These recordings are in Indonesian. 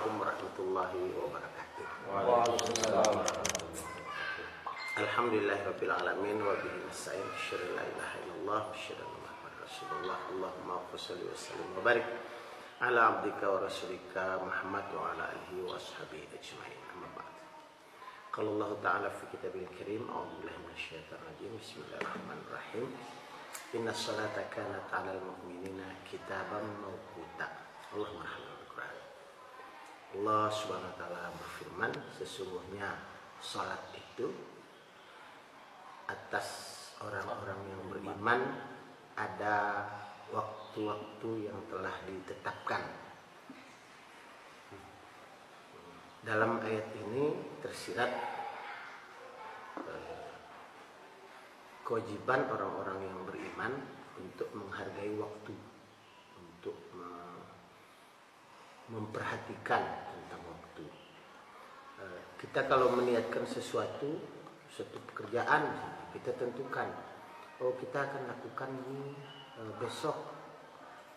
Assalamualaikum warahmatullahi wabarakatuh. Waalaikumsalam. Alhamdulillahirabbil alamin wa bihi nasta'in. Asyhadu an la ilaha illallah wa asyhadu anna Muhammadar Rasulullah. Allahumma shalli wa sallim wa barik ala abdika wa rasulika Muhammad wa ala alihi wa ashabihi ajmain. Amma ba'd. Qala Allah Ta'ala fi kitabil karim, a'udzu billahi minasyaitonir rajim. Bismillahirrahmanirrahim. Inna salata kanat 'alal mu'minina kitaban mawquta. Allahumma rahmatullahi. Allah Subhanahu wa taala berfirman, sesungguhnya salat itu atas orang-orang yang beriman ada waktu-waktu yang telah ditetapkan. Dalam ayat ini tersirat kewajiban orang-orang yang beriman untuk menghargai waktu, untuk memperhatikan tentang waktu. Kita kalau meniatkan suatu pekerjaan, kita tentukan, oh kita akan lakukan ini besok,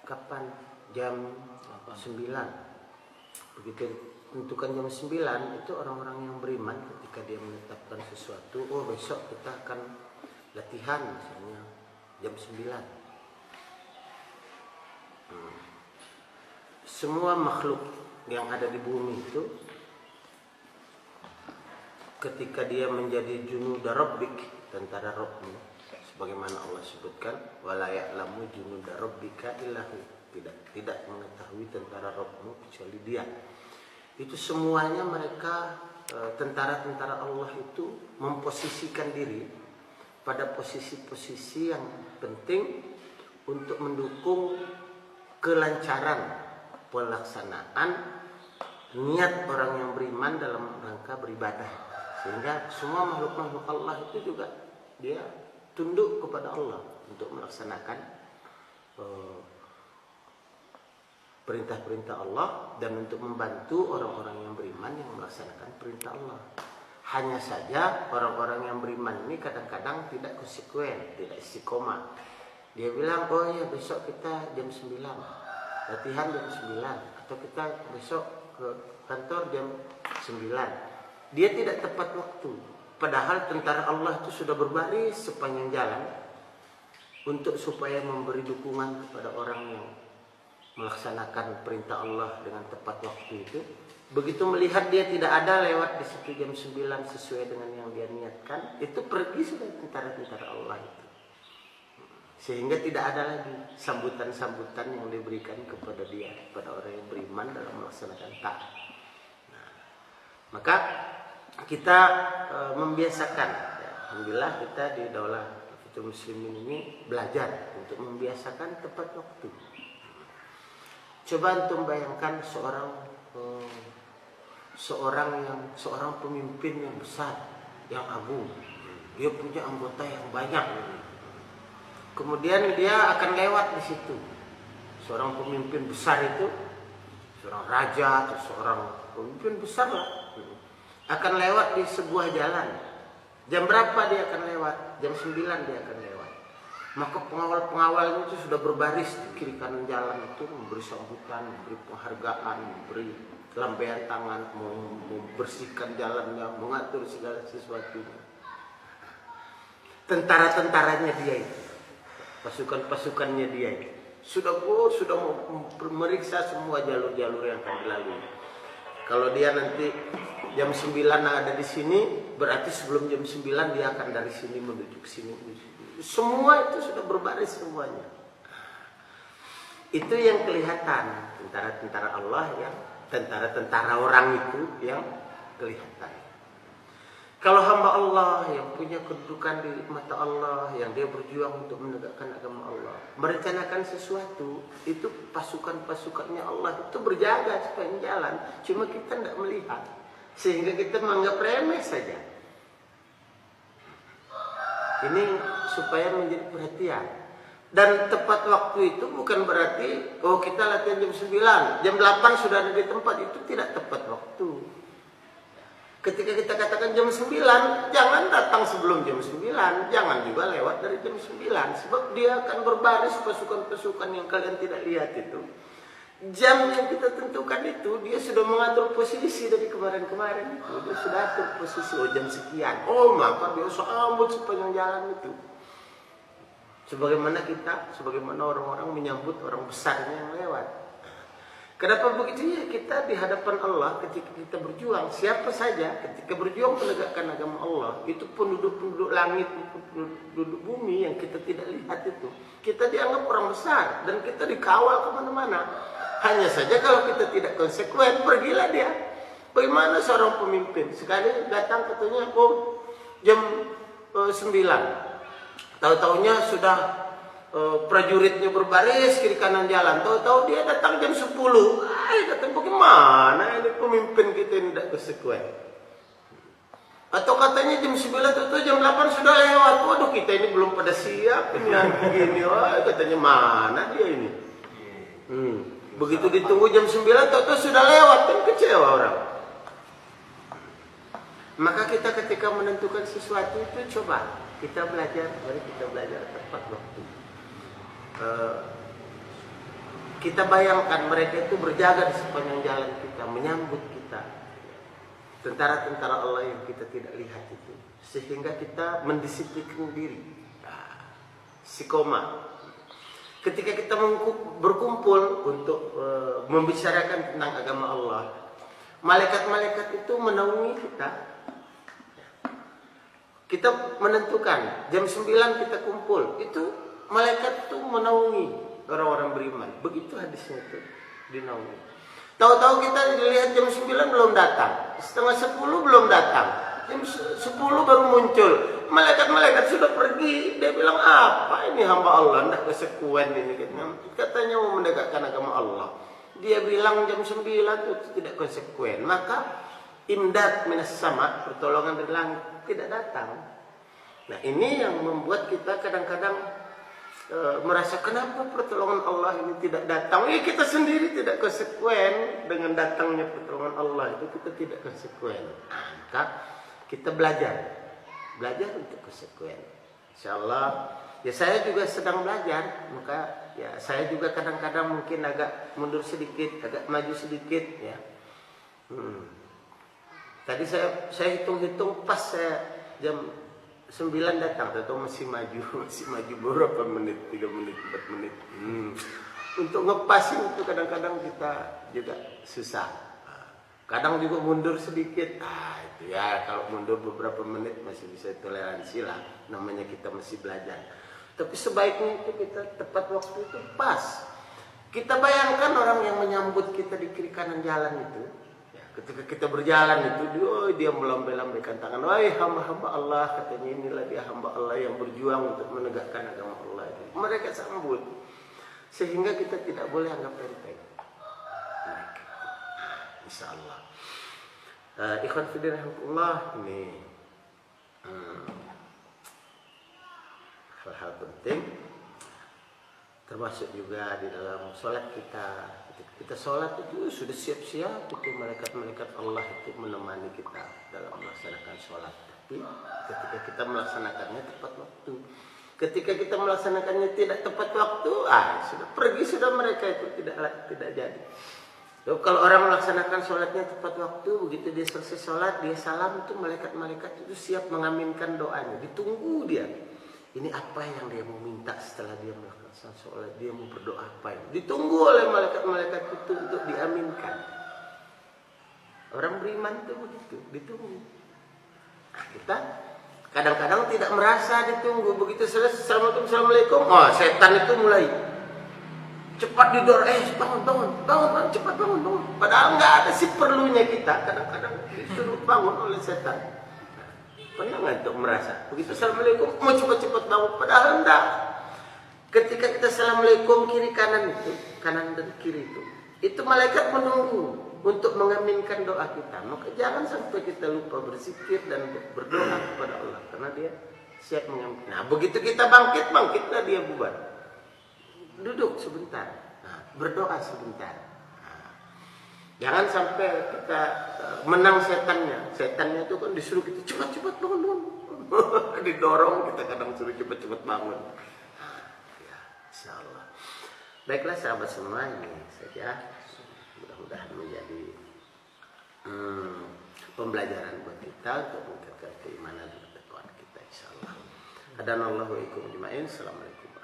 kapan, jam 9. Begitu tentukan jam 9, itu orang-orang yang beriman ketika dia menetapkan sesuatu, oh besok kita akan latihan misalnya jam 9. Semua makhluk yang ada di bumi itu ketika dia menjadi junuda rabbik, tentara Rabbmu, sebagaimana Allah sebutkan, wala ya'lamu junuda rabbika illahu, tidak mengetahui tentara Rabbmu kecuali Dia. Itu semuanya mereka tentara-tentara Allah itu memposisikan diri pada posisi-posisi yang penting untuk mendukung kelancaran pelaksanaan niat orang yang beriman dalam rangka beribadah, sehingga semua makhluk-makhluk Allah itu juga dia tunduk kepada Allah untuk melaksanakan perintah-perintah Allah dan untuk membantu orang-orang yang beriman yang melaksanakan perintah Allah. Hanya saja orang-orang yang beriman ini kadang-kadang tidak konsekuen, tidak istiqomah. Dia bilang, oh ya besok kita jam 9 latihan jam 9, atau kita besok ke kantor jam 9. Dia tidak tepat waktu. Padahal tentara Allah itu sudah berbaris sepanjang jalan untuk supaya memberi dukungan kepada orang yang melaksanakan perintah Allah dengan tepat waktu itu. Begitu melihat dia tidak ada lewat di situ jam 9 sesuai dengan yang dia niatkan, itu pergi sudah tentara-tentara Allah itu. Sehingga tidak ada lagi sambutan-sambutan yang diberikan kepada dia, kepada orang yang beriman dalam melaksanakan taat. Nah, maka kita membiasakan, ya, alhamdulillah kita di Daulah Fitrul Muslimin ini belajar untuk membiasakan tepat waktu. Coba antum bayangkan seorang pemimpin yang besar, yang agung, dia punya anggota yang banyak. Kemudian dia akan lewat di situ. Seorang pemimpin besar itu, seorang raja atau seorang pemimpin besar lah, akan lewat di sebuah jalan. Jam berapa dia akan lewat? Jam 9 dia akan lewat. Maka pengawal-pengawalnya itu sudah berbaris di kiri kanan jalan itu, memberi sambutan, memberi penghargaan, memberi lambaian tangan, membersihkan jalannya, mengatur segala sesuatunya. Tentara-tentaranya dia itu, pasukan-pasukannya dia itu sudah memeriksa semua jalur-jalur yang akan dilalui. Kalau dia nanti jam 9 ada di sini, berarti sebelum jam 9 dia akan dari sini menuju ke sini. Semua itu sudah berbaris semuanya. Itu yang kelihatan tentara-tentara Allah, yang tentara-tentara orang itu yang kelihatan. Kalau hamba Allah yang punya kedudukan di mata Allah, yang dia berjuang untuk menegakkan agama Allah, merencanakan sesuatu, itu pasukan-pasukannya Allah itu berjaga supaya jalan. Cuma kita tidak melihat, sehingga kita menganggap remeh saja. Ini supaya menjadi perhatian. Dan tepat waktu itu bukan berarti, oh kita latihan jam 9, jam 8 sudah ada di tempat, itu tidak tepat waktu. Ketika kita katakan jam 9, jangan datang sebelum jam 9, jangan juga lewat dari jam 9. Sebab dia akan berbaris pasukan-pasukan yang kalian tidak lihat itu. Jam yang kita tentukan itu dia sudah mengatur posisi dari kemarin-kemarin itu. Dia sudah atur posisi, oh jam sekian. Oh maka dia sambut sepanjang jalan itu. Sebagaimana orang-orang menyambut orang besarnya yang lewat. Kenapa begitu ya? Kita di hadapan Allah ketika kita berjuang, siapa saja ketika berjuang menegakkan agama Allah, itu penduduk-penduduk langit, penduduk bumi yang kita tidak lihat itu, kita dianggap orang besar dan kita dikawal kemana-mana. Hanya saja kalau kita tidak konsekuen, pergilah dia. Bagaimana seorang pemimpin sekali datang katanya, oh jam 9, tahu-taunya sudah prajuritnya berbaris kiri kanan jalan, tahu-tahu dia datang jam 10. Kata bagaimana ini pemimpin kita ini tidak konsekuen. Atau katanya jam 9 atau jam 8 sudah lewat. Waduh kita ini belum pada siap ini gini. Katanya mana dia ini. Begitu ditunggu jam 9 tahu-tahu sudah lewat, kan kecewa orang. Maka kita ketika menentukan sesuatu itu coba kita belajar, mari kita belajar tepat waktu. Kita bayangkan mereka itu berjaga di sepanjang jalan kita, menyambut kita. Tentara-tentara Allah yang kita tidak lihat itu, sehingga kita mendisiplinkan diri. Istiqomah. Ketika kita berkumpul untuk membicarakan tentang agama Allah, malaikat-malaikat itu menaungi kita. Kita menentukan jam 9 kita kumpul, itu malaikat itu menaungi orang-orang beriman. Begitu hadisnya itu, dinaungi. Tahu-tahu kita dilihat jam 9 belum datang, setengah 10 belum datang, jam 10 baru muncul. Malaikat-malaikat sudah pergi. Dia bilang, apa ini hamba Allah, tidak kesekuen ini. Katanya mau mendekatkan agama Allah. Dia bilang jam 9 itu tidak konsekuen. Maka imdad minas sama, pertolongan dari langit tidak datang. Nah ini yang membuat kita kadang-kadang merasa kenapa pertolongan Allah ini tidak datang. Kita sendiri tidak konsekuen dengan datangnya pertolongan Allah itu, kita tidak konsekuen. Maka kita belajar untuk konsekuen. Insyaallah ya saya juga sedang belajar. Maka ya saya juga kadang-kadang mungkin agak mundur sedikit, agak maju sedikit ya. Tadi saya hitung-hitung pas saya jam 9 datang, atau masih maju beberapa menit, 3 menit, 4 menit. Untuk ngepasin itu kadang-kadang kita juga susah. Kadang juga mundur sedikit. Itu ya kalau mundur beberapa menit masih bisa toleransi lah. Namanya kita masih belajar. Tapi sebaiknya itu kita tepat waktu itu pas. Kita bayangkan orang yang menyambut kita di kiri kanan jalan itu. Ketika kita berjalan itu, dia melambai-lambaikan tangan. Wahai hamba-hamba Allah, katanya inilah dia hamba Allah yang berjuang untuk menegakkan agama Allah. Mereka sambut. Sehingga kita tidak boleh anggap enteng. Insyaallah. Ikhwan fillah rahmatullah, ini hal-hal penting. Termasuk juga di dalam sholat kita. Kita sholat itu sudah siap-siap itu malaikat-malaikat Allah itu menemani kita dalam melaksanakan sholat. Tapi ketika kita melaksanakannya tepat waktu, ketika kita melaksanakannya tidak tepat waktu, sudah pergi sudah mereka itu tidak jadi. Lalu kalau orang melaksanakan sholatnya tepat waktu, begitu dia selesai sholat, dia salam, itu malaikat-malaikat itu siap mengaminkan doanya, ditunggu dia. Ini apa yang dia mau minta setelah dia melakukan sholat, dia mau berdoa apa ini. Ditunggu oleh malaikat-malaikat itu untuk diaminkan. Orang beriman itu begitu, ditunggu. Kita kadang-kadang tidak merasa ditunggu. Begitu selesai, assalamualaikum, setan itu mulai cepat didorong, bangun, cepat bangun. Padahal nggak ada sih perlunya kita. Kadang-kadang disuruh bangun oleh setan. Pernah nggak untuk merasa? Begitu assalamualaikum, mau cepat-cepat bangun. Padahal enggak. Ketika kita assalamualaikum kiri kanan itu, kanan dan kiri itu malaikat menunggu untuk mengaminkan doa kita. Maka jangan sampai kita lupa berzikir dan berdoa kepada Allah, karena dia siap mengaminkan. Nah begitu kita bangkitlah dia bubar. Duduk sebentar, berdoa sebentar. Jangan sampai kita menang setannya. Setannya itu kan disuruh kita cepat-cepat bangun. Didorong kita kadang suruh cepat-cepat bangun. Ya, insyaallah. Baiklah sahabat semua, ini saja mudah-mudahan menjadi pembelajaran buat kita untuk meningkatkan keimanan dan ketakwaan kita insyaallah. Hadanallahu wa iyyakum ajma'in. Assalamualaikum.